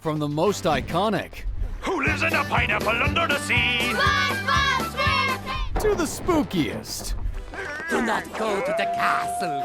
From the most iconic Who lives in a pineapple under the sea? SpongeBob SquarePants! to the spookiest. Do not go to the castle.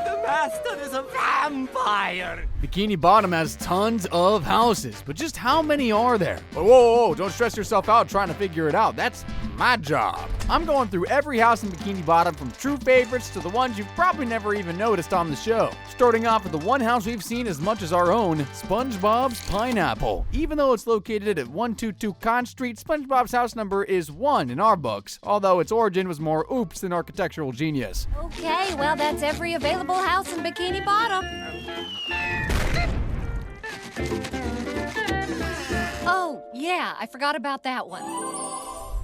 The master is a vampire. Bikini Bottom has tons of houses, but just how many are there? Whoa, don't stress yourself out trying to figure it out. That's my job. I'm going through every house in Bikini Bottom, from true favorites to the ones you've probably never even noticed on the show. Starting off with the one house we've seen as much as our own, SpongeBob's Pineapple. Even though it's located at 122 Con Street, SpongeBob's house number is 1 in our books, although its origin was more oops than architectural genius. Okay, well, that's every available house in Bikini Bottom. Oh, yeah, I forgot about that one.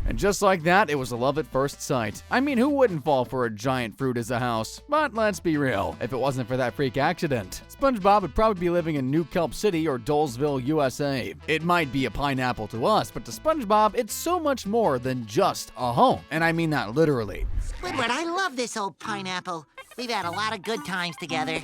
And just like that, it was a love at first sight. I mean, who wouldn't fall for a giant fruit as a house? But let's be real, if it wasn't for that freak accident, SpongeBob would probably be living in New Kelp City or Dolesville, USA. It might be a pineapple to us, but to SpongeBob, it's so much more than just a home. And I mean that literally. Squidward, I love this old pineapple. We've had a lot of good times together.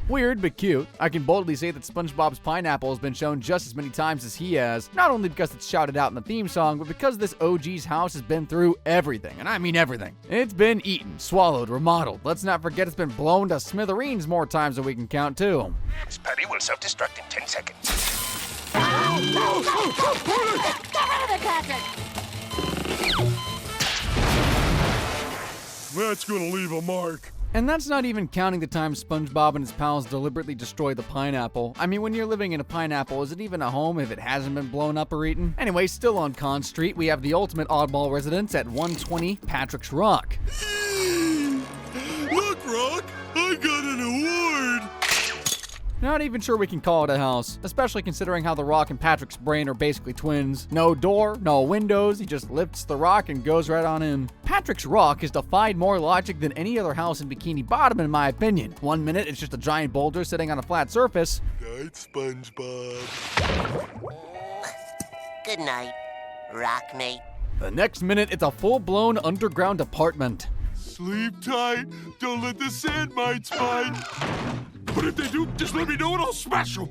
Weird, but cute. I can boldly say that SpongeBob's Pineapple has been shown just as many times as he has, not only because it's shouted out in the theme song, but because this OG's house has been through everything, and I mean everything. It's been eaten, swallowed, remodeled. Let's not forget it's been blown to smithereens more times than we can count, too. This Perry will self-destruct in 10 seconds. That's gonna leave a mark. And that's not even counting the time SpongeBob and his pals deliberately destroy the pineapple. I mean, when you're living in a pineapple, is it even a home if it hasn't been blown up or eaten? Anyway, still on Con Street, we have the ultimate oddball residence at 120 Patrick's Rock. Look, Rock, I got an award. Not even sure we can call it a house, especially considering how the rock and Patrick's brain are basically twins. No door, no windows, he just lifts the rock and goes right on in. Patrick's Rock has defied more logic than any other house in Bikini Bottom in my opinion. 1 minute it's just a giant boulder sitting on a flat surface. Night, SpongeBob. Good night, Rockmate. The next minute it's a full-blown underground apartment. Sleep tight. Don't let the sand mites bite. But if they do, just let me know and I'll smash them.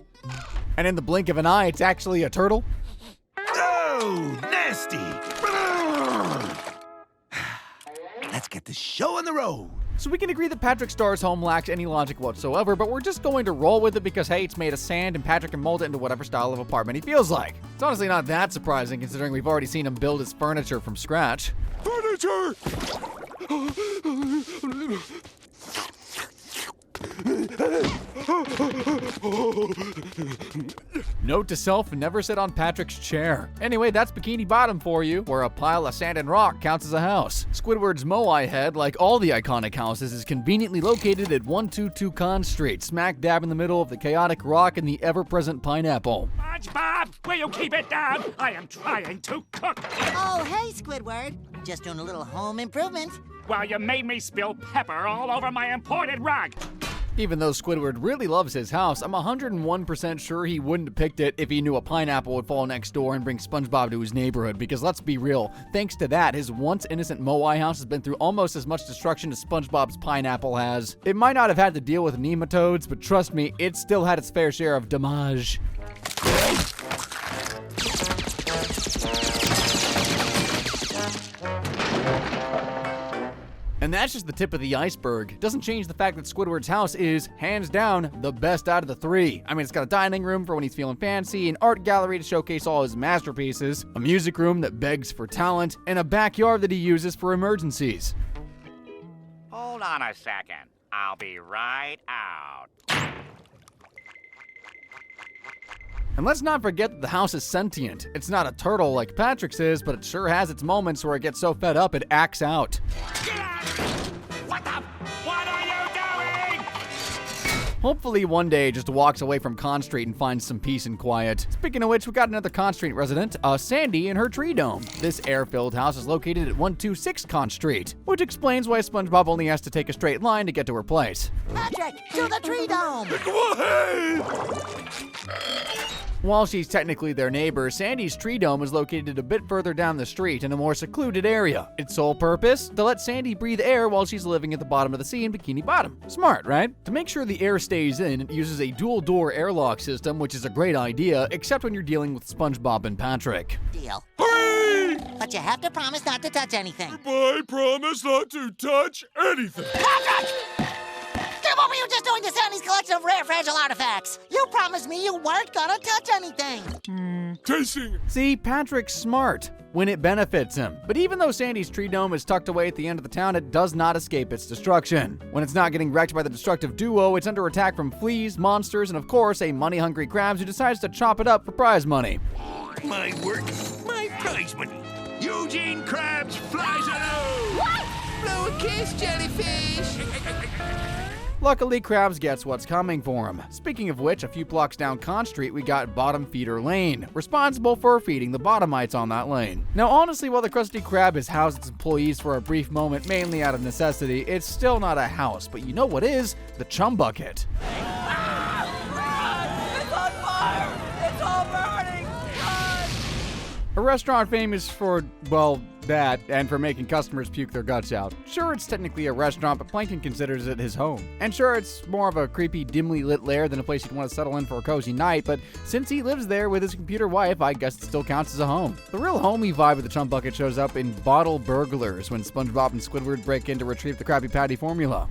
And in the blink of an eye, it's actually a turtle. Oh, nasty. Let's get the show on the road. So we can agree that Patrick Star's home lacks any logic whatsoever, but we're just going to roll with it because, hey, it's made of sand and Patrick can mold it into whatever style of apartment he feels like. It's honestly not that surprising considering we've already seen him build his furniture from scratch. Furniture! Note to self, never sit on Patrick's chair. Anyway, that's Bikini Bottom for you, where a pile of sand and rock counts as a house. Squidward's Moai Head, like all the iconic houses, is conveniently located at 122 Con Street, smack dab in the middle of the chaotic rock and the ever-present pineapple. SpongeBob, will you keep it down? I am trying to cook. Oh, hey, Squidward. Just doing a little home improvement. Well, you made me spill pepper all over my imported rug. Even though Squidward really loves his house, I'm 101% sure he wouldn't depict it if he knew a pineapple would fall next door and bring SpongeBob to his neighborhood, because let's be real, thanks to that, his once innocent Moai house has been through almost as much destruction as SpongeBob's pineapple has. It might not have had to deal with nematodes, but trust me, it still had its fair share of damage. And that's just the tip of the iceberg. Doesn't change the fact that Squidward's house is, hands down, the best out of the three. I mean, it's got a dining room for when he's feeling fancy, an art gallery to showcase all his masterpieces, a music room that begs for talent, and a backyard that he uses for emergencies. Hold on a second. I'll be right out. And let's not forget that the house is sentient. It's not a turtle like Patrick's is, but it sure has its moments where it gets so fed up it acts out. What the? What are you doing? Hopefully one day it just walks away from Con Street and finds some peace and quiet. Speaking of which, we got another Con Street resident, Sandy in her tree dome. This air-filled house is located at 126 Con Street, which explains why SpongeBob only has to take a straight line to get to her place. Patrick, to the tree dome. Go ahead! While she's technically their neighbor, Sandy's tree dome is located a bit further down the street in a more secluded area. Its sole purpose? To let Sandy breathe air while she's living at the bottom of the sea in Bikini Bottom. Smart, right? To make sure the air stays in, it uses a dual-door airlock system, which is a great idea, except when you're dealing with SpongeBob and Patrick. Deal. Hooray! But you have to promise not to touch anything. I promise not to touch anything. Patrick! Dude, what were you just doing to Sandy's collection of rare fragile artifacts? You promised me you weren't gonna touch anything. Tasting. See, Patrick's smart when it benefits him. But even though Sandy's tree dome is tucked away at the end of the town, it does not escape its destruction. When it's not getting wrecked by the destructive duo, it's under attack from fleas, monsters, and of course, a money-hungry Krabs who decides to chop it up for prize money. My work, my prize money. Eugene Krabs flies alone. What? Blow a kiss, jellyfish. Luckily, Krabs gets what's coming for him. Speaking of which, a few blocks down Con Street, we got Bottom Feeder Lane, responsible for feeding the Bottomites on that lane. Now, honestly, while the Krusty Krab has housed its employees for a brief moment, mainly out of necessity, it's still not a house. But you know what is? The Chum Bucket. It's on fire! It's all burning! Run! A restaurant famous for, well, that, and for making customers puke their guts out. Sure, it's technically a restaurant, but Plankton considers it his home. And sure, it's more of a creepy, dimly lit lair than a place you'd want to settle in for a cozy night, but since he lives there with his computer wife, I guess it still counts as a home. The real homey vibe of the Chum Bucket shows up in Bottle Burglars when SpongeBob and Squidward break in to retrieve the Krabby Patty formula.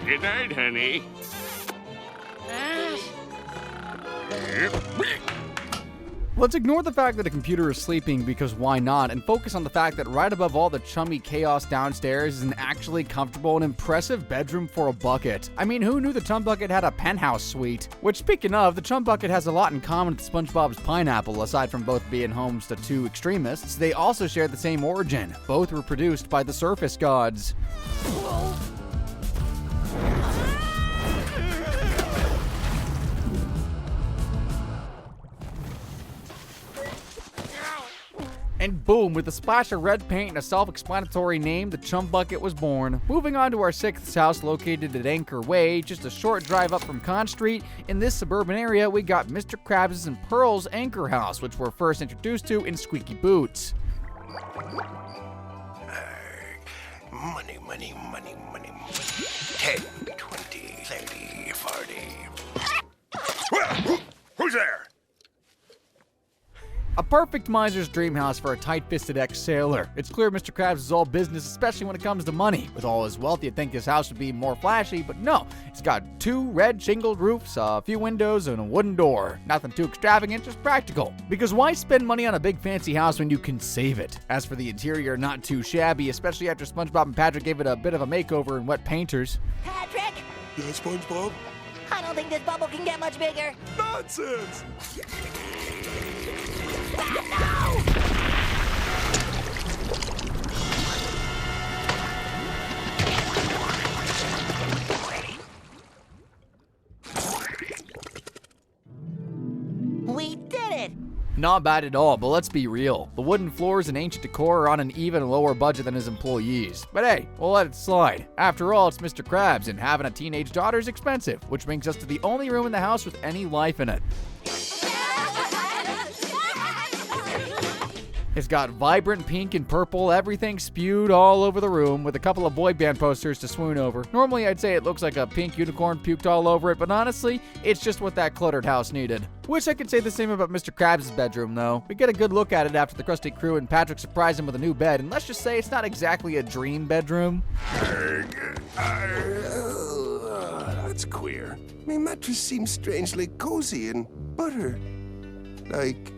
Good night, honey. Let's ignore the fact that a computer is sleeping because why not, and focus on the fact that right above all the chummy chaos downstairs is an actually comfortable and impressive bedroom for a bucket. I mean, who knew the Chum Bucket had a penthouse suite? Which, speaking of, the Chum Bucket has a lot in common with SpongeBob's Pineapple. Aside from both being homes to two extremists, they also share the same origin. Both were produced by the surface gods. And boom, with a splash of red paint and a self-explanatory name, the Chum Bucket was born. Moving on to our sixth house, located at Anchor Way, just a short drive up from Con Street. In this suburban area, we got Mr. Krabs' and Pearl's Anchor House, which we're first introduced to in Squeaky Boots. Money, money, money, money, money. 10, 20, 30, 40. Well, who's there? A perfect miser's dream house for a tight-fisted ex-sailor. It's clear Mr. Krabs is all business, especially when it comes to money. With all his wealth, you'd think his house would be more flashy, but no. It's got 2 red shingled roofs, a few windows, and a wooden door. Nothing too extravagant, just practical. Because why spend money on a big fancy house when you can save it? As for the interior, not too shabby, especially after SpongeBob and Patrick gave it a bit of a makeover in wet painters. Patrick, Yeah, SpongeBob? I don't think this bubble can get much bigger. Nonsense! We did it! Not bad at all, but let's be real. The wooden floors and ancient decor are on an even lower budget than his employees. But hey, we'll let it slide. After all, it's Mr. Krabs, and having a teenage daughter is expensive, which brings us to the only room in the house with any life in it. It's got vibrant pink and purple, everything spewed all over the room, with a couple of boy band posters to swoon over. Normally, I'd say it looks like a pink unicorn puked all over it, but honestly, it's just what that cluttered house needed. Wish I could say the same about Mr. Krabs' bedroom, though. We get a good look at it after the Krusty Crew and Patrick surprise him with a new bed, and let's just say it's not exactly a dream bedroom. That's queer. My mattress seems strangely cozy and buttered. Like...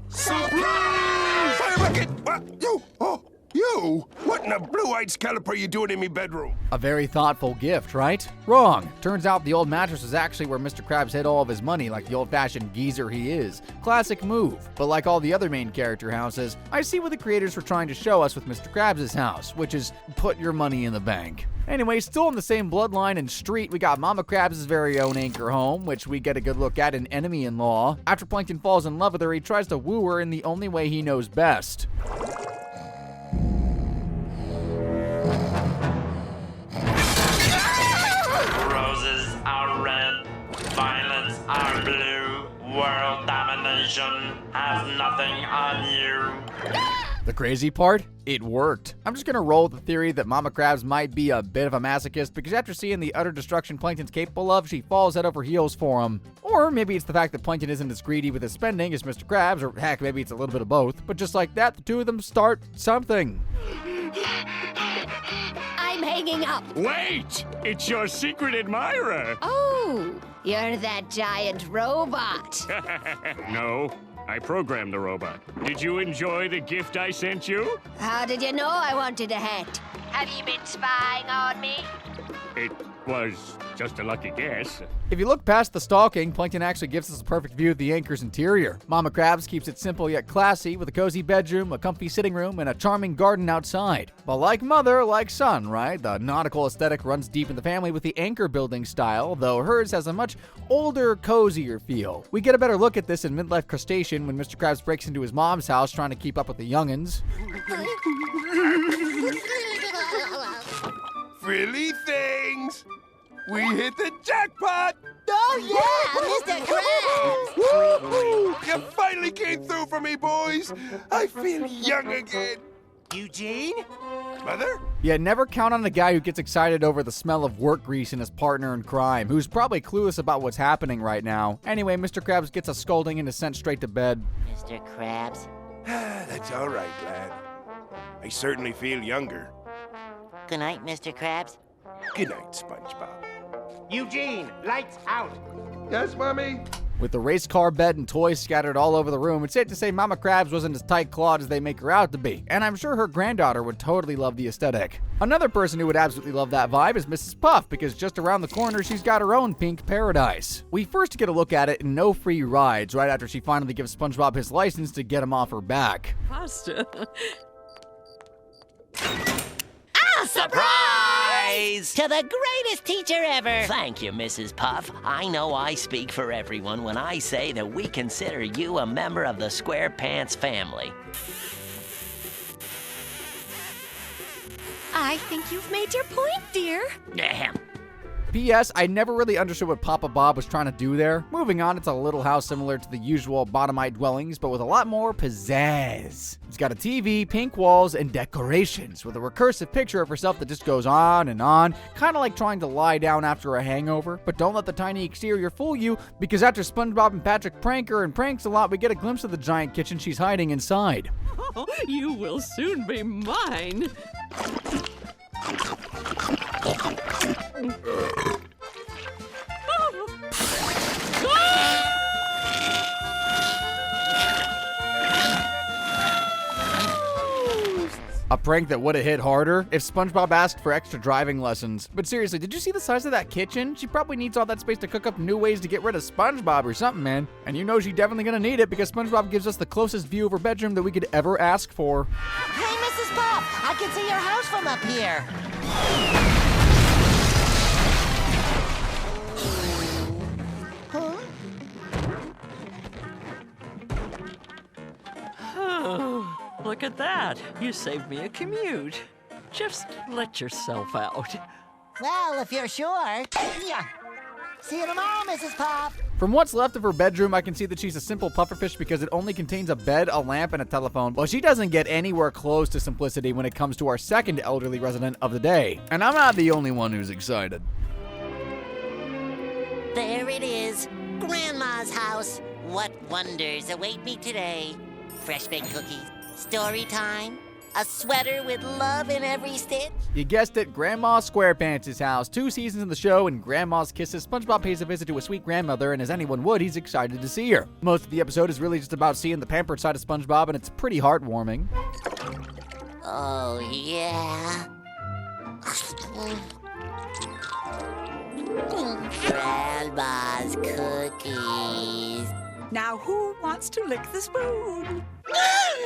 Surprise! Fire bucket! What? You? Oh, you? What in the blue-eyed scallop are you doing in me bedroom? A very thoughtful gift, right? Wrong. Turns out the old mattress was actually where Mr. Krabs hid all of his money, like the old-fashioned geezer he is. Classic move. But like all the other main character houses, I see what the creators were trying to show us with Mr. Krabs' house, which is put your money in the bank. Anyway, still in the same bloodline and street, we got Mama Krabs' very own anchor home, which we get a good look at in Enemy-in-Law. After Plankton falls in love with her, he tries to woo her in the only way he knows best. are blue. World domination has nothing on you. The crazy part? It worked. I'm just gonna roll with the theory that Mama Crabs might be a bit of a masochist because after seeing the utter destruction Plankton's capable of, she falls head over heels for him. Or maybe it's the fact that Plankton isn't as greedy with his spending as Mr. Krabs, or heck, maybe it's a little bit of both. But just like that, the two of them start something. I'm hanging up. Wait! It's your secret admirer. Oh, you're that giant robot. No, I programmed the robot. Did you enjoy the gift I sent you? How did you know I wanted a hat? Have you been spying on me? It was just a lucky guess. If you look past the stalking, Plankton actually gives us a perfect view of the anchor's interior. Mama Crabs keeps it simple yet classy with a cozy bedroom, a comfy sitting room, and a charming garden outside. But like mother, like son, right? The nautical aesthetic runs deep in the family with the anchor building style, though hers has a much older, cozier feel. We get a better look at this in Midlife Crustacean when Mr. Krabs breaks into his mom's house trying to keep up with the youngins. Frilly things! We hit the jackpot! Oh, yeah, Mr. Krabs! Woo! You finally came through for me, boys! I feel young again. Eugene? Mother? Yeah, never count on a guy who gets excited over the smell of work grease in his partner in crime, who's probably clueless about what's happening right now. Anyway, Mr. Krabs gets a scolding and is sent straight to bed. Mr. Krabs? That's all right, lad. I certainly feel younger. Good night, Mr. Krabs. Good night, SpongeBob. Eugene, lights out. Yes, Mommy? With the race car bed and toys scattered all over the room, it's safe to say Mama Crabs wasn't as tight-clawed as they make her out to be, and I'm sure her granddaughter would totally love the aesthetic. Another person who would absolutely love that vibe is Mrs. Puff, because just around the corner she's got her own pink paradise. We first get a look at it in No Free Rides, right after she finally gives SpongeBob his license to get him off her back. Pasta. Surprise! To the greatest teacher ever! Thank you, Mrs. Puff. I know I speak for everyone when I say that we consider you a member of the SquarePants family. I think you've made your point, dear. Ahem. P.S. I never really understood what Papa Bob was trying to do there. Moving on, it's a little house similar to the usual bottomite dwellings, but with a lot more pizzazz. It's got a TV, pink walls, and decorations, with a recursive picture of herself that just goes on, kind of like trying to lie down after a hangover. But don't let the tiny exterior fool you, because after SpongeBob and Patrick prank her and pranks a lot, we get a glimpse of the giant kitchen she's hiding inside. Oh, you will soon be mine. A prank that would have hit harder if SpongeBob asked for extra driving lessons. But seriously, did you see the size of that kitchen? She probably needs all that space to cook up new ways to get rid of SpongeBob or something, man. And you know she's definitely gonna need it because SpongeBob gives us the closest view of her bedroom that we could ever ask for. Hey, Mrs. Puff, I can see your house from up here. Look at that. You saved me a commute. Just let yourself out. Well, if you're sure. Yeah. See you tomorrow, Mrs. Puff. From what's left of her bedroom, I can see that she's a simple pufferfish because it only contains a bed, a lamp, and a telephone. Well, she doesn't get anywhere close to simplicity when it comes to our second elderly resident of the day. And I'm not the only one who's excited. There it is. Grandma's house. What wonders await me today? Fresh baked cookies. Story time. A sweater with love in every stitch. You guessed it, Grandma SquarePants' house. 2 seasons in the show, and Grandma's Kisses. SpongeBob pays a visit to a sweet grandmother, and as anyone would, he's excited to see her. Most of the episode is really just about seeing the pampered side of SpongeBob, and it's pretty heartwarming. Oh, yeah. Grandma's cookies. Now who wants to lick the spoon?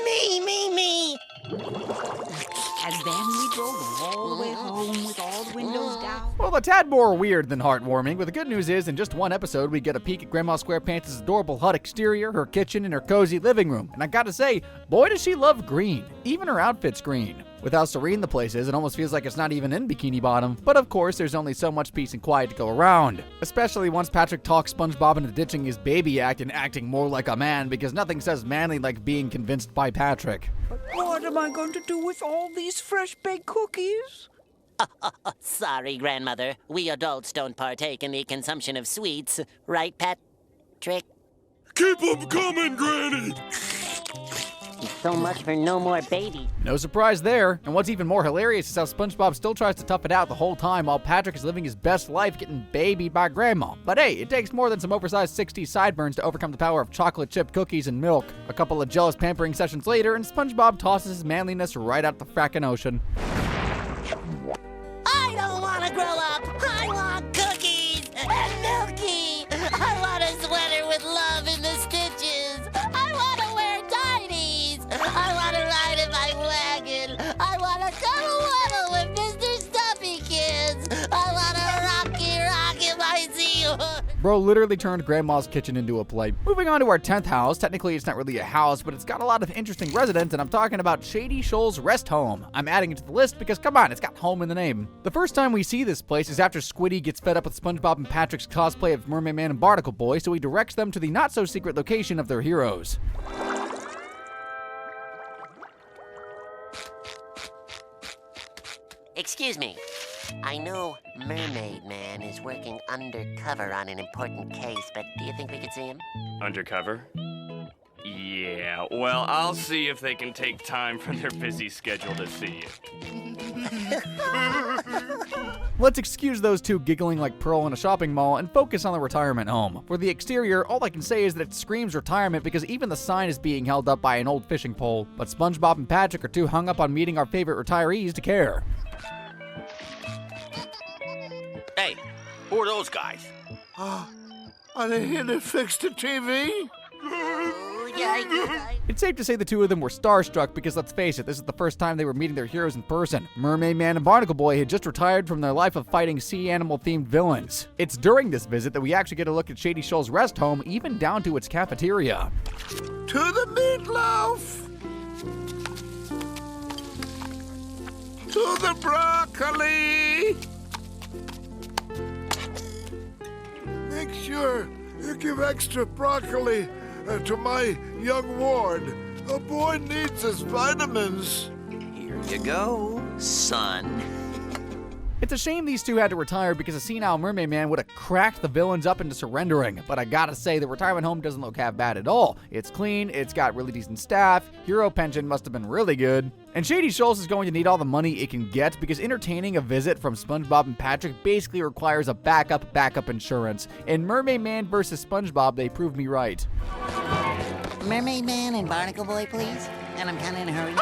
Me! And then we drove all the way home with all the windows down. Well, a tad more weird than heartwarming, but the good news is in just one episode we get a peek at Grandma SquarePants' adorable hut exterior, her kitchen, and her cozy living room. And I gotta say, boy does she love green. Even her outfit's green. With how serene the place is, it almost feels like it's not even in Bikini Bottom. But of course, there's only so much peace and quiet to go around. Especially once Patrick talks SpongeBob into ditching his baby act and acting more like a man, because nothing says manly like being convinced by Patrick. What am I going to do with all these fresh baked cookies? Sorry, Grandmother. We adults don't partake in the consumption of sweets. Right, Patrick? Keep 'em coming, Granny! So much for no more baby. No surprise there. And what's even more hilarious is how SpongeBob still tries to tough it out the whole time while Patrick is living his best life getting babied by Grandma. But hey, it takes more than some oversized 60s sideburns to overcome the power of chocolate chip cookies and milk. A couple of jealous pampering sessions later, and SpongeBob tosses his manliness right out the frackin' ocean. I don't want to grow up. I want cookies and milky. I want a sweater with love in the stitches. I want to wear tighties. I want to ride in my wagon. I want to cuddle with Mr. Stuffy Kids. I want to rock in my seahorse. Bro literally turned Grandma's kitchen into a play. Moving on to our 10th house. Technically, it's not really a house, but it's got a lot of interesting residents, and I'm talking about Shady Shoals Rest Home. I'm adding it to the list because, come on, it's got home in the name. The first time we see this place is after Squiddy gets fed up with SpongeBob and Patrick's cosplay of Mermaid Man and Barnacle Boy, so he directs them to the not-so-secret location of their heroes. Excuse me. I know Mermaid Man is working undercover on an important case, but do you think we could see him? Undercover? Yeah, well, I'll see if they can take time from their busy schedule to see you. Let's excuse those two giggling like Pearl in a shopping mall and focus on the retirement home. For the exterior, all I can say is that it screams retirement because even the sign is being held up by an old fishing pole. But SpongeBob and Patrick are too hung up on meeting our favorite retirees to care. Hey, who are those guys? Are they here to fix the TV? It's safe to say the two of them were starstruck because, let's face it, this is the first time they were meeting their heroes in person. Mermaid Man and Barnacle Boy had just retired from their life of fighting sea animal-themed villains. It's during this visit that we actually get a look at Shady Shoals Rest Home, even down to its cafeteria. To the meatloaf! To the broccoli! Make sure you give extra broccoli to my young ward. The boy needs his vitamins. Here you go, son. It's a shame these two had to retire because a senile Mermaid Man would have cracked the villains up into surrendering. But I gotta say, the retirement home doesn't look half bad at all. It's clean, it's got really decent staff, hero pension must have been really good. And Shady Shoals is going to need all the money it can get because entertaining a visit from SpongeBob and Patrick basically requires a backup insurance. In Mermaid Man vs. SpongeBob, they proved me right. Mermaid Man and Barnacle Boy, please. And I'm kind of in a hurry.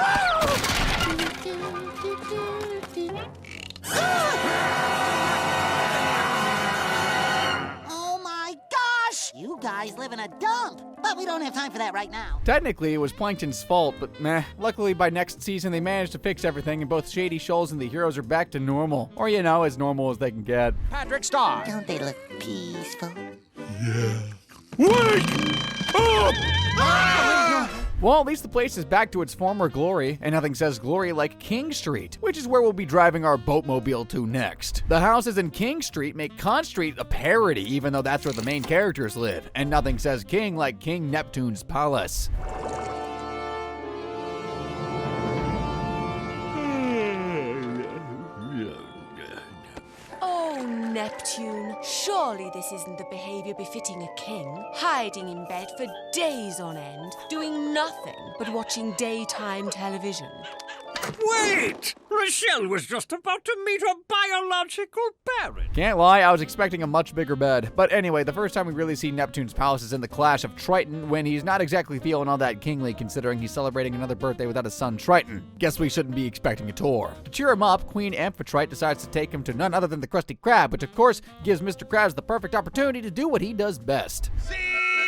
Oh my gosh! You guys live in a dump! But we don't have time for that right now. Technically, it was Plankton's fault, but meh. Luckily, by next season, they managed to fix everything, and both Shady Shoals and the heroes are back to normal. Or, you know, as normal as they can get. Patrick Star. Don't they look peaceful? Yeah. Wake up! Well, at least the place is back to its former glory, and nothing says glory like King Street, which is where we'll be driving our boatmobile to next. The houses in King Street make Con Street a parody, even though that's where the main characters live, and nothing says king like King Neptune's palace. Oh, Neptune, surely this isn't the behavior befitting a king. Hiding in bed for days on end, doing nothing but watching daytime television. Wait! Rochelle was just about to meet her biological parent. Can't lie, I was expecting a much bigger bed. But anyway, the first time we really see Neptune's palace is in the Clash of Triton, when he's not exactly feeling all that kingly considering he's celebrating another birthday without his son Triton. Guess we shouldn't be expecting a tour. To cheer him up, Queen Amphitrite decides to take him to none other than the Krusty Krab, which of course gives Mr. Krabs the perfect opportunity to do what he does best. See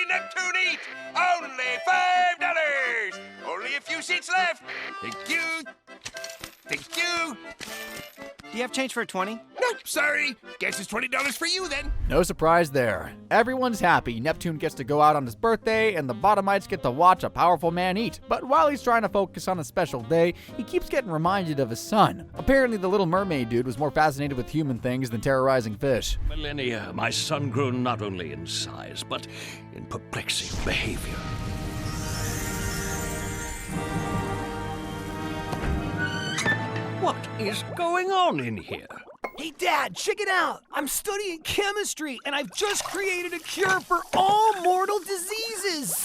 Neptune eat! Only $5! Only a few seats left. Thank you. Thank you. Do you have change for a 20? Nope, sorry. Guess it's $20 for you then. No surprise there. Everyone's happy. Neptune gets to go out on his birthday, and the Bottomites get to watch a powerful man eat. But while he's trying to focus on a special day, he keeps getting reminded of his son. Apparently, the Little Mermaid dude was more fascinated with human things than terrorizing fish. Millennia, my son grew not only in size, but in perplexing behavior. What is going on in here? Hey, Dad, check it out. I'm studying chemistry, and I've just created a cure for all mortal diseases.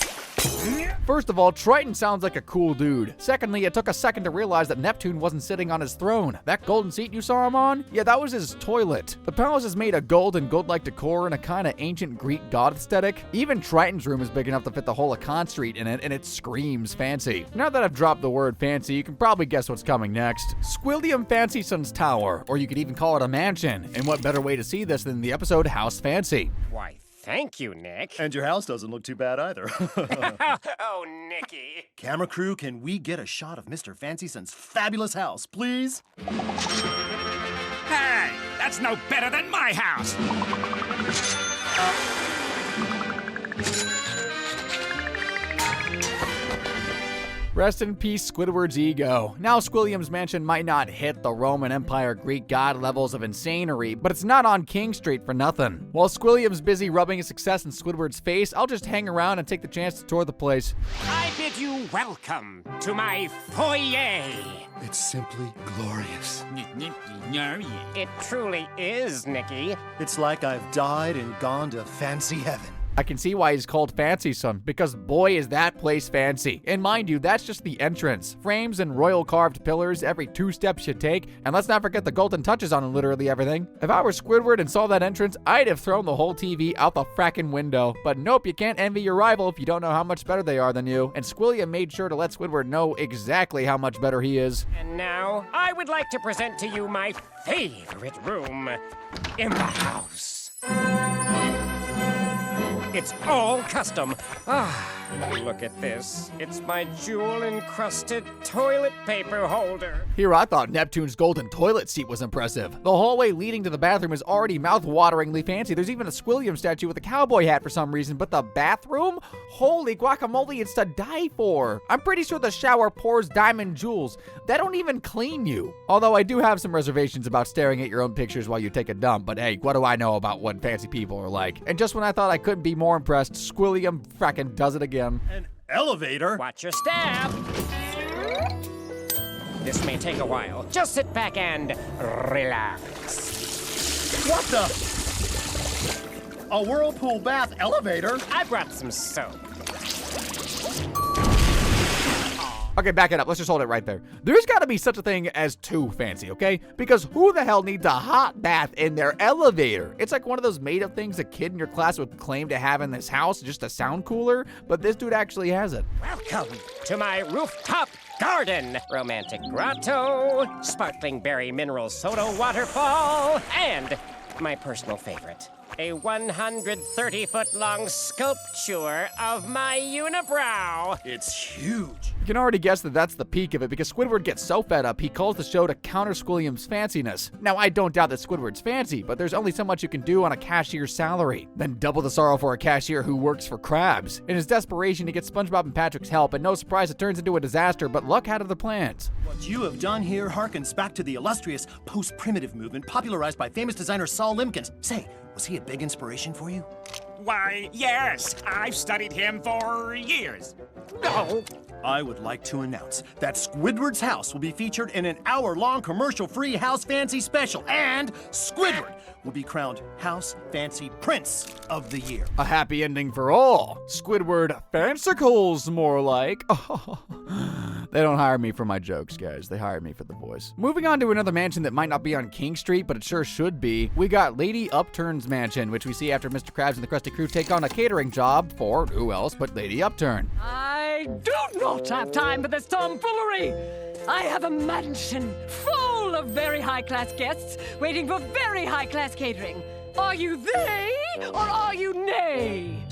First of all, Triton sounds like a cool dude. Secondly, it took a second to realize that Neptune wasn't sitting on his throne. That golden seat you saw him on? Yeah, that was his toilet. The palace is made of gold and gold-like decor and a kind of ancient Greek god aesthetic. Even Triton's room is big enough to fit the whole of Con Street in it, and it screams fancy. Now that I've dropped the word fancy, you can probably guess what's coming next. Squilliam Fancy Son's Tower, or you could even call it a mansion. And what better way to see this than the episode House Fancy? Why, thank you, Nick. And your house doesn't look too bad either. Oh, Nicky. Camera crew, can we get a shot of Mr. Fancy Son's fabulous house, please? Hey, that's no better than my house. Rest in peace, Squidward's ego. Now, Squilliam's mansion might not hit the Roman Empire Greek god levels of insanery, but it's not on King Street for nothing. While Squilliam's busy rubbing his success in Squidward's face, I'll just hang around and take the chance to tour the place. I bid you welcome to my foyer. It's simply glorious. It truly is, Nicky. It's like I've died and gone to fancy heaven. I can see why he's called Fancy Son, because boy is that place fancy. And mind you, that's just the entrance. Frames and royal carved pillars every 2 steps you take, and let's not forget the golden touches on literally everything. If I were Squidward and saw that entrance, I'd have thrown the whole TV out the frackin' window. But nope, you can't envy your rival if you don't know how much better they are than you. And Squilliam made sure to let Squidward know exactly how much better he is. And now, I would like to present to you my favorite room in the house. It's all custom. Look at this. It's my jewel-encrusted toilet paper holder. Here, I thought Neptune's golden toilet seat was impressive. The hallway leading to the bathroom is already mouth-wateringly fancy. There's even a Squilliam statue with a cowboy hat for some reason, but the bathroom? Holy guacamole, it's to die for. I'm pretty sure the shower pours diamond jewels. That don't even clean you. Although I do have some reservations about staring at your own pictures while you take a dump, but hey, what do I know about what fancy people are like? And just when I thought I couldn't be more impressed, Squilliam frackin' does it again. An elevator? Watch your step. This may take a while. Just sit back and relax. What the? A whirlpool bath elevator? I brought some soap. Okay, back it up. Let's just hold it right there. There's got to be such a thing as too fancy, okay? Because who the hell needs a hot bath in their elevator? It's like one of those made-up things a kid in your class would claim to have in this house just to sound cooler, but this dude actually has it. Welcome to my rooftop garden. Romantic grotto, sparkling berry mineral soda waterfall, and my personal favorite, a 130-foot-long sculpture of my unibrow. It's huge. You can already guess that that's the peak of it because Squidward gets so fed up he calls the show to counter Squilliam's fanciness. Now, I don't doubt that Squidward's fancy, but there's only so much you can do on a cashier's salary. Then double the sorrow for a cashier who works for crabs. In his desperation, he gets SpongeBob and Patrick's help, and no surprise, it turns into a disaster, but luck had other plans. What you have done here harkens back to the illustrious post-primitive movement popularized by famous designer Saul Limkins. Say, was he a big inspiration for you? Why, yes. I've studied him for years. No. I would like to announce that Squidward's house will be featured in an hour-long commercial-free House Fancy special, and Squidward will be crowned House Fancy Prince of the Year. A happy ending for all. Squidward fancicles, more like. They don't hire me for my jokes, guys. They hire me for the voice. Moving on to another mansion that might not be on King Street, but it sure should be. We got Lady Upturn's mansion, which we see after Mr. Krabs and the Krusty Crew take on a catering job for who else but Lady Upturn. I do not have time for this tomfoolery. I have a mansion full of very high-class guests waiting for very high-class catering. Are you they or are you nay?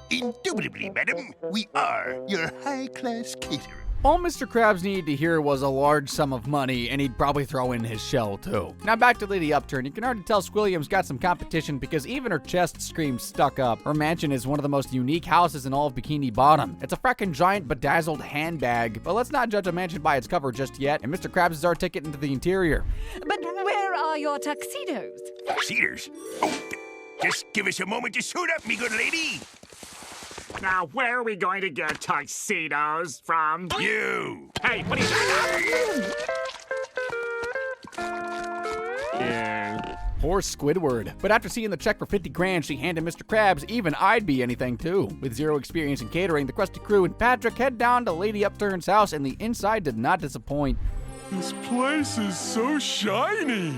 Indubitably, madam, we are your high-class caterer. All Mr. Krabs needed to hear was a large sum of money, and he'd probably throw in his shell, too. Now back to Lady Upturn. You can already tell Squilliam's got some competition because even her chest screams stuck up. Her mansion is one of the most unique houses in all of Bikini Bottom. It's a frickin' giant bedazzled handbag, but let's not judge a mansion by its cover just yet, and Mr. Krabs is our ticket into the interior. But where are your tuxedos? Tuxedos? Oh, just give us a moment to suit up, me good lady. Now, where are we going to get tuxedos from? You! Hey, what are you Poor Squidward. But after seeing the check for 50 grand she handed Mr. Krabs, even I'd be anything too. With zero experience in catering, the Krusty Crew and Patrick head down to Lady Upturn's house, and the inside did not disappoint. This place is so shiny.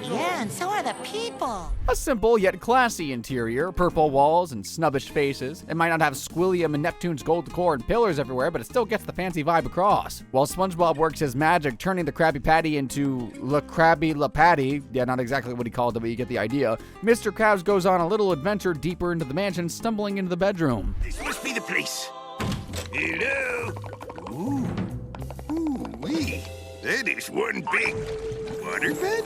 Yeah, and so are the people. A simple yet classy interior, purple walls and snubbish faces. It might not have Squilliam and Neptune's gold decor and pillars everywhere, but it still gets the fancy vibe across. While SpongeBob works his magic, turning the Krabby Patty into La Krabby La Patty, yeah, not exactly what he called it, but you get the idea, Mr. Krabs goes on a little adventure deeper into the mansion, stumbling into the bedroom. This must be the place. Hello? Ooh-wee. That is one big waterbed?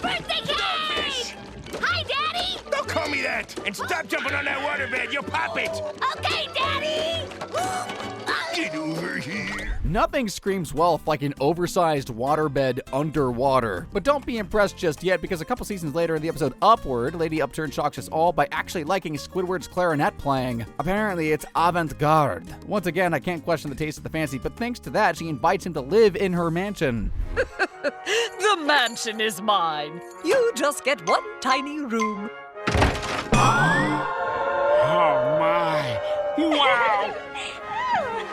Birthday cake! Hi, Daddy! Don't call me that! And stop jumping on that waterbed, you'll pop it! Okay, Daddy! Get over here! Nothing screams wealth like an oversized waterbed underwater. But don't be impressed just yet, because a couple seasons later in the episode Upward, Lady Upturn shocks us all by actually liking Squidward's clarinet playing. Apparently it's avant-garde. Once again, I can't question the taste of the fancy, but thanks to that, she invites him to live in her mansion. The mansion is mine. You just get one tiny room. Oh, my. Wow!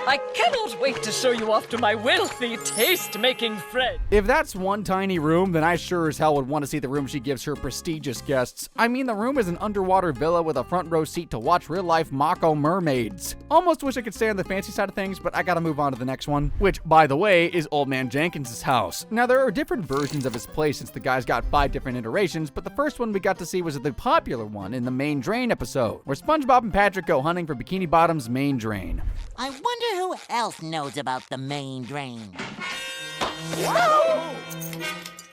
I cannot wait to show you off to my wealthy, taste-making friend. If that's one tiny room, then I sure as hell would want to see the room she gives her prestigious guests. I mean, the room is an underwater villa with a front row seat to watch real-life Mako mermaids. Almost wish I could stay on the fancy side of things, but I gotta move on to the next one, which, by the way, is Old Man Jenkins' house. Now, there are different versions of his place since the guy's got 5 different iterations, but the first one we got to see was the popular one in the main drain episode, where SpongeBob and Patrick go hunting for Bikini Bottom's main drain. I wonder who else knows about the main drain. Whoa!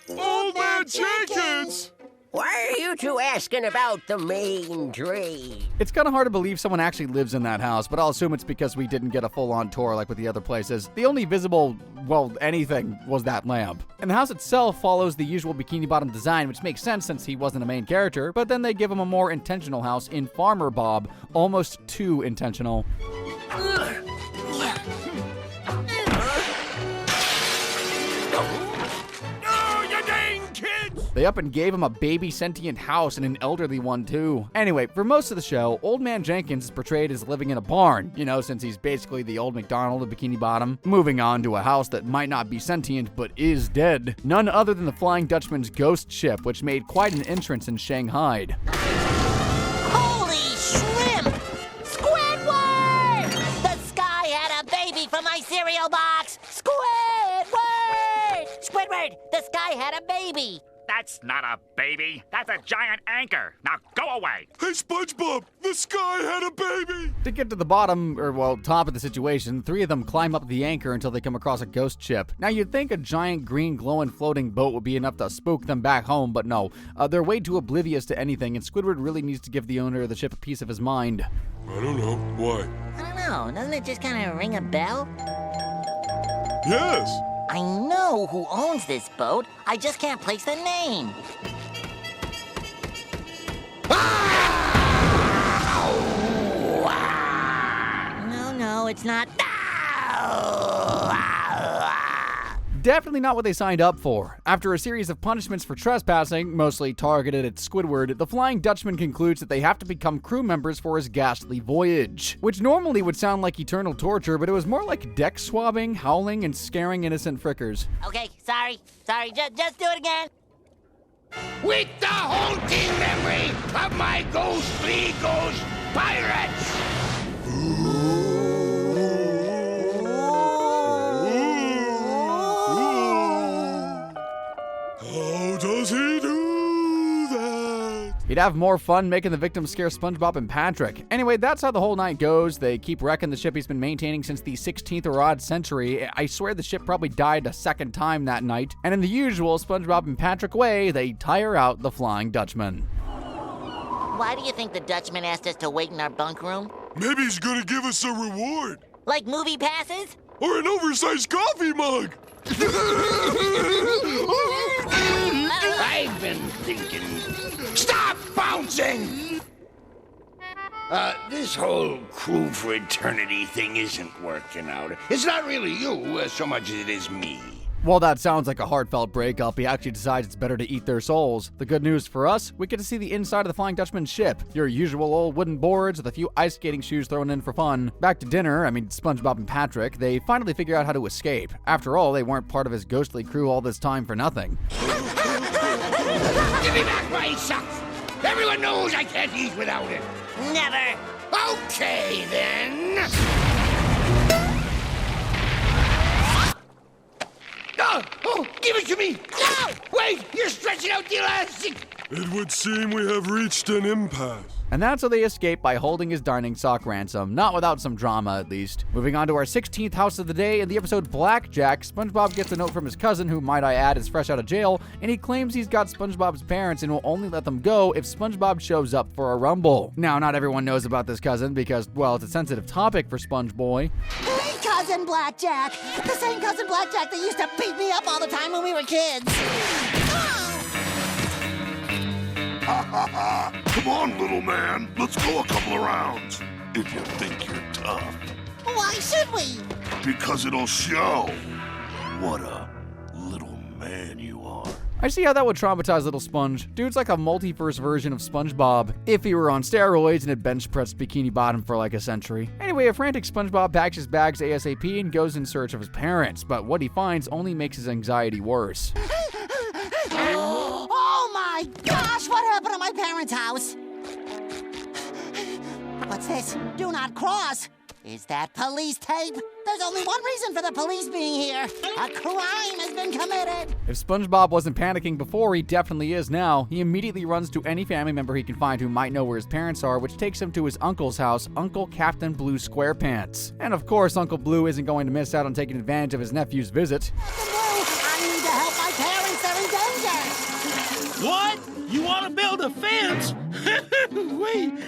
Old Man Jenkins! Why are you two asking about the main drain? It's kind of hard to believe someone actually lives in that house, but I'll assume it's because we didn't get a full-on tour like with the other places. The only visible, well, anything was that lamp. And the house itself follows the usual Bikini Bottom design, which makes sense since he wasn't a main character, but then they give him a more intentional house in Farmer Bob, almost too intentional. They up and gave him a baby sentient house and an elderly one too. Anyway, for most of the show, Old Man Jenkins is portrayed as living in a barn, since he's basically the old McDonald of Bikini Bottom. Moving on to a house that might not be sentient but is dead. None other than the Flying Dutchman's ghost ship, which made quite an entrance in Shanghai. Holy shrimp! Squidward! The sky had a baby from my cereal box! Squidward! Squidward, the sky had a baby! That's not a baby. That's a giant anchor. Now go away. Hey, SpongeBob, the sky had a baby. To get to the bottom, or well, top of the situation, 3 of them climb up the anchor until they come across a ghost ship. Now, you'd think a giant green glowing floating boat would be enough to spook them back home, but no. They're way too oblivious to anything, and Squidward really needs to give the owner of the ship a piece of his mind. I don't know. Why? I don't know. Doesn't it just kind of ring a bell? Yes. I know who owns this boat. I just can't place the name. No, it's not. Definitely not what they signed up for. After a series of punishments for trespassing, mostly targeted at Squidward, the Flying Dutchman concludes that they have to become crew members for his ghastly voyage. Which normally would sound like eternal torture, but it was more like deck swabbing, howling, and scaring innocent frickers. Okay, sorry, just do it again. With the haunting memory of my ghostly ghost pirates! How does he do that? He'd have more fun making the victims scare SpongeBob and Patrick. Anyway, that's how the whole night goes. They keep wrecking the ship he's been maintaining since the 16th or odd century. I swear the ship probably died a second time that night. And in the usual SpongeBob and Patrick way, they tire out the Flying Dutchman. Why do you think the Dutchman asked us to wait in our bunk room? Maybe he's gonna give us a reward. Like movie passes? Or an oversized coffee mug. I've been thinking. Stop bouncing! This whole crew for eternity thing isn't working out. It's not really you so much as it is me. While that sounds like a heartfelt breakup, he actually decides it's better to eat their souls. The good news for us, we get to see the inside of the Flying Dutchman's ship. Your usual old wooden boards with a few ice skating shoes thrown in for fun. Back to dinner, SpongeBob and Patrick, they finally figure out how to escape. After all, they weren't part of his ghostly crew all this time for nothing. Give me back my socks! Everyone knows I can't eat without it. Never. Okay, then. Oh, give it to me! No! Wait, you're stretching out the elastic! It would seem we have reached an impasse. And that's how they escape, by holding his dining sock ransom. Not without some drama, at least. Moving on to our 16th house of the day. In the episode Blackjack, SpongeBob gets a note from his cousin, who, might I add, is fresh out of jail, and he claims he's got SpongeBob's parents and will only let them go if SpongeBob shows up for a rumble. Now, not everyone knows about this cousin because, well, it's a sensitive topic for SpongeBoy. Hey, Cousin Blackjack! The same Cousin Blackjack that used to beat me up all the time when we were kids! Come on, little man. Let's go a couple of rounds. If you think you're tough. Why should we? Because it'll show what a little man you are. I see how that would traumatize little Sponge. Dude's like a multiverse version of SpongeBob, if he were on steroids and had bench pressed Bikini Bottom for like a century. Anyway, a frantic SpongeBob packs his bags ASAP and goes in search of his parents, but what he finds only makes his anxiety worse. Oh my gosh, what happened to my parents' house? What's this? Do not cross. Is that police tape? There's only one reason for the police being here. A crime has been committed. If SpongeBob wasn't panicking before, he definitely is now. He immediately runs to any family member he can find who might know where his parents are, which takes him to his uncle's house, Uncle Captain Blue SquarePants. And of course, Uncle Blue isn't going to miss out on taking advantage of his nephew's visit. I need to help my parents. They're in danger. What? You want to build a fence?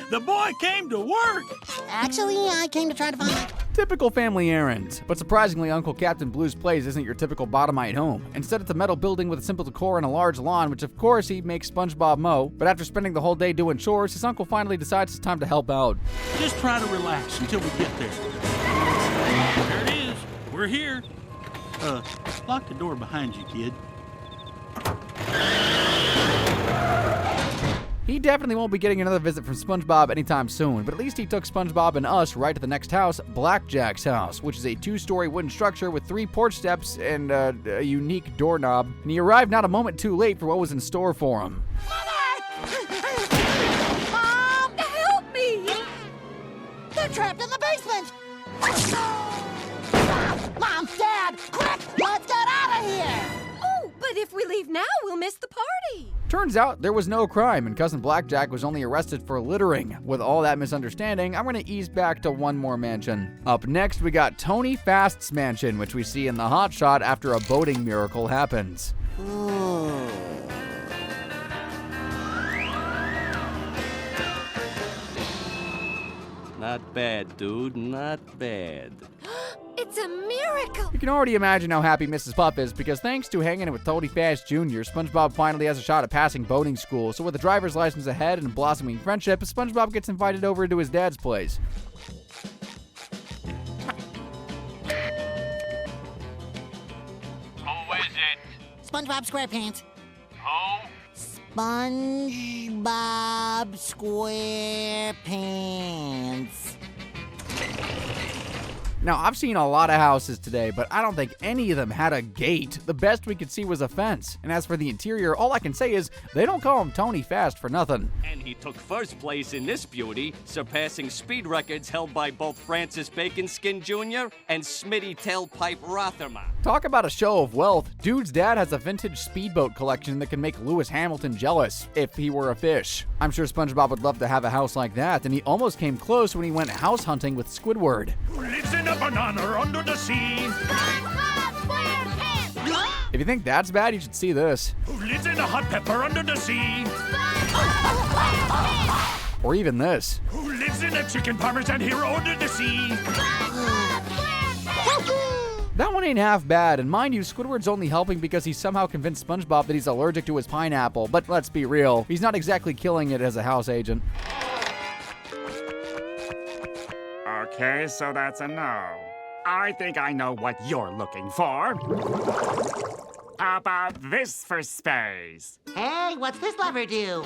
The boy came to work. Actually, I came to try to find... Typical family errands. But surprisingly, Uncle Captain Blue's place isn't your typical bottomite home. Instead, it's a metal building with a simple decor and a large lawn, which of course he makes SpongeBob mow. But after spending the whole day doing chores, his uncle finally decides it's time to help out. Just try to relax until we get there. There it is. We're here. Lock the door behind you, kid. He definitely won't be getting another visit from SpongeBob anytime soon, but at least he took SpongeBob and us right to the next house, Blackjack's house, which is a 2-story wooden structure with 3 porch steps and a unique doorknob. And he arrived not a moment too late for what was in store for him. Mom, help me! They're trapped in the basement! Mom, Dad, quick, let's get out of here! Oh, but if we leave now, we'll miss the party. Turns out there was no crime, and Cousin Blackjack was only arrested for littering. With all that misunderstanding, I'm going to ease back to one more mansion. Up next, we got Tony Fast's mansion, which we see in the hot shot after a boating miracle happens. Not bad, dude, not bad. It's a miracle! You can already imagine how happy Mrs. Puff is, because thanks to hanging with Tony Fast Jr., SpongeBob finally has a shot at passing boating school. So with a driver's license ahead and blossoming friendship, SpongeBob gets invited over to his dad's place. Who is it? SpongeBob SquarePants. Who? SpongeBob SquarePants. Now, I've seen a lot of houses today, but I don't think any of them had a gate. The best we could see was a fence. And as for the interior, all I can say is they don't call him Tony Fast for nothing. And he took first place in this beauty, surpassing speed records held by both Francis Bacon-Skin Jr. and Smitty Tailpipe Rothermere. Talk about a show of wealth. Dude's dad has a vintage speedboat collection that can make Lewis Hamilton jealous if he were a fish. I'm sure SpongeBob would love to have a house like that, and he almost came close when he went house hunting with Squidward. Lives in a banana under the sea. If you think that's bad, you should see this. Who lives in a hot pepper under the sea? Or even this. Who lives in a chicken parmesan hero under the sea? That one ain't half bad, and mind you, Squidward's only helping because he somehow convinced SpongeBob that he's allergic to his pineapple, but let's be real, he's not exactly killing it as a house agent. Okay, so that's a no. I think I know what you're looking for. How about this for space? Hey, what's this lever do?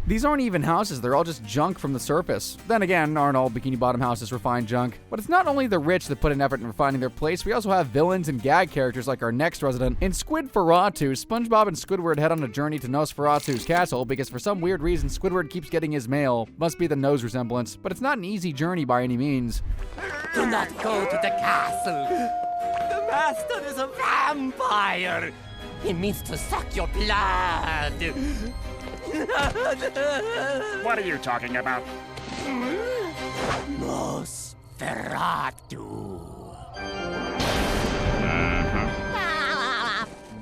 These aren't even houses, they're all just junk from the surface. Then again, aren't all Bikini Bottom houses refined junk? But it's not only the rich that put an effort in refining their place, we also have villains and gag characters like our next resident. In Squidferatu, SpongeBob and Squidward head on a journey to Nosferatu's castle because for some weird reason Squidward keeps getting his mail. Must be the nose resemblance, but it's not an easy journey by any means. Do not go to the castle. The master is a vampire. He means to suck your blood. What are you talking about? Nosferatu.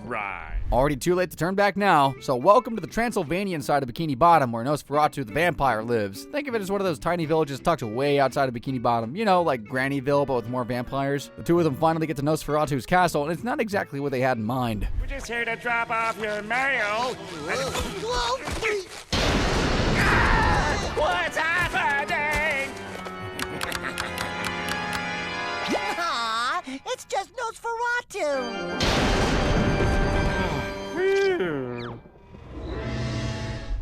Right. Already too late to turn back now, so welcome to the Transylvanian side of Bikini Bottom where Nosferatu the vampire lives. Think of it as one of those tiny villages tucked way outside of Bikini Bottom. You know, like Grannyville, but with more vampires. The two of them finally get to Nosferatu's castle, and it's not exactly what they had in mind. We're just here to drop off your mail. What's happening? Aw, it's just Nosferatu.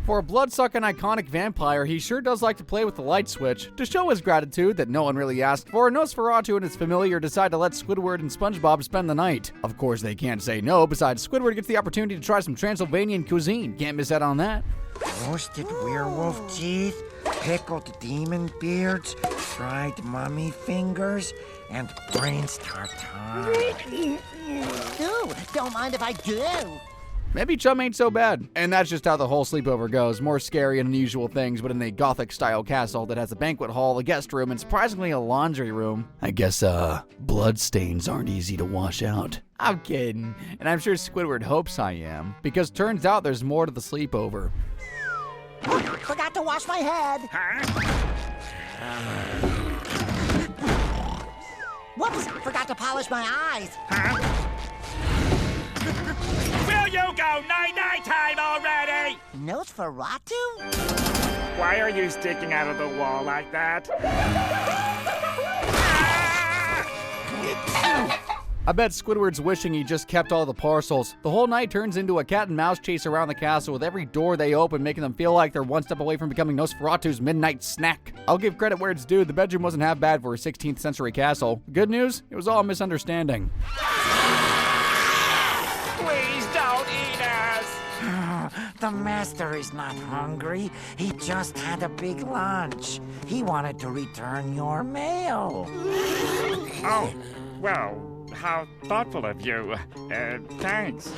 For a blood-sucking iconic vampire, he sure does like to play with the light switch. To show his gratitude that no one really asked for, Nosferatu and his familiar decide to let Squidward and SpongeBob spend the night. Of course, they can't say no, besides Squidward gets the opportunity to try some Transylvanian cuisine. Can't miss out on that. Roasted werewolf teeth, pickled demon beards, fried mummy fingers, and brains tartare. Ooh, don't mind if I do. Maybe chum ain't so bad. And that's just how the whole sleepover goes. More scary and unusual things, but in a Gothic-style castle that has a banquet hall, a guest room, and surprisingly a laundry room. I guess, bloodstains aren't easy to wash out. I'm kidding. And I'm sure Squidward hopes I am, because turns out there's more to the sleepover. Forgot to wash my head. Whoops, forgot to polish my eyes. Will you go night-night time already? Nosferatu? Why are you sticking out of the wall like that? I bet Squidward's wishing he just kept all the parcels. The whole night turns into a cat and mouse chase around the castle with every door they open making them feel like they're one step away from becoming Nosferatu's midnight snack. I'll give credit where it's due, the bedroom wasn't half bad for a 16th century castle. Good news, it was all a misunderstanding. Please don't eat us! The master is not hungry. He just had a big lunch. He wanted to return your mail. Oh, well, how thoughtful of you. Thanks.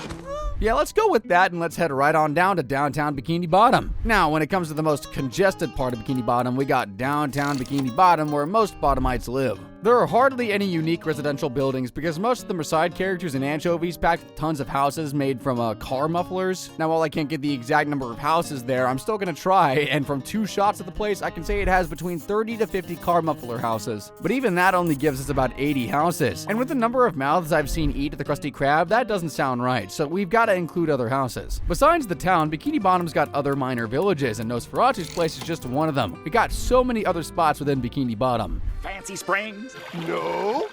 Yeah, let's go with that and let's head right on down to downtown Bikini Bottom. Now, when it comes to the most congested part of Bikini Bottom, we got downtown Bikini Bottom where most Bottomites live. There are hardly any unique residential buildings because most of them are side characters and anchovies packed with tons of houses made from car mufflers. Now, while I can't get the exact number of houses there, I'm still gonna try, and from 2 shots of the place, I can say it has between 30 to 50 car muffler houses. But even that only gives us about 80 houses. And with the number of mouths I've seen eat at the Krusty Krab, that doesn't sound right, so we've got to include other houses. Besides the town, Bikini Bottom's got other minor villages, and Nosferatu's place is just one of them. We got so many other spots within Bikini Bottom. Fancy Springs? No.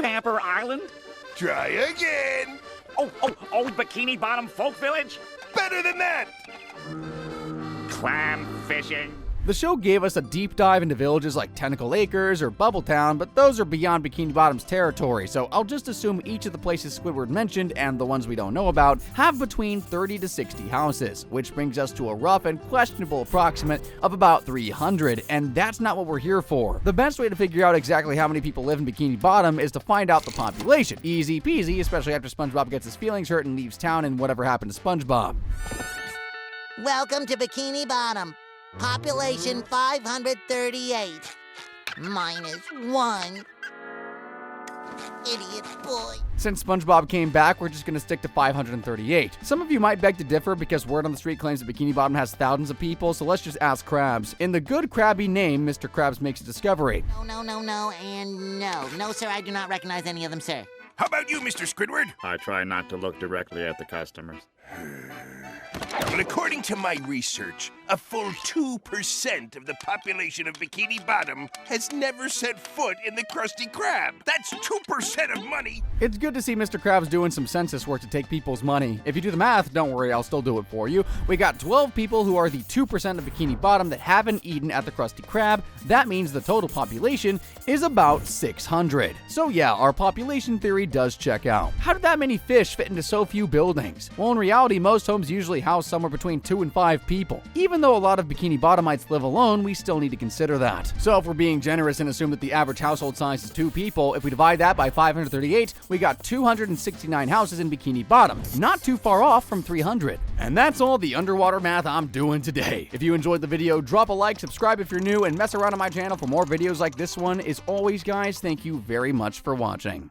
Pamper Island? Try again. Old Bikini Bottom Folk Village? Better than that. Clam fishing? The show gave us a deep dive into villages like Tentacle Acres or Bubbletown, but those are beyond Bikini Bottom's territory, so I'll just assume each of the places Squidward mentioned, and the ones we don't know about, have between 30 to 60 houses, which brings us to a rough and questionable approximate of about 300, and that's not what we're here for. The best way to figure out exactly how many people live in Bikini Bottom is to find out the population. Easy peasy, especially after SpongeBob gets his feelings hurt and leaves town and whatever happened to SpongeBob. Welcome to Bikini Bottom. Population 538. Minus 1. Idiot boy. Since SpongeBob came back, we're just gonna stick to 538. Some of you might beg to differ because word on the street claims that Bikini Bottom has thousands of people, so let's just ask Krabs. In the good Krabby name, Mr. Krabs makes a discovery. No, and no. No, sir, I do not recognize any of them, sir. How about you, Mr. Squidward? I try not to look directly at the customers. Well, according to my research, a full 2% of the population of Bikini Bottom has never set foot in the Krusty Krab. That's 2% of money. It's good to see Mr. Krabs doing some census work to take people's money. If you do the math, don't worry, I'll still do it for you. We got 12 people who are the 2% of Bikini Bottom that haven't eaten at the Krusty Krab. That means the total population is about 600. So yeah, our population theory does check out. How did that many fish fit into so few buildings? Well, in reality, most homes usually house somewhere between 2 and 5 people. Even though a lot of Bikini Bottomites live alone, we still need to consider that. So if we're being generous and assume that the average household size is 2 people, if we divide that by 538, we got 269 houses in Bikini Bottom. Not too far off from 300. And that's all the underwater math I'm doing today. If you enjoyed the video, drop a like, subscribe if you're new, and mess around on my channel for more videos like this one. As always, guys, thank you very much for watching.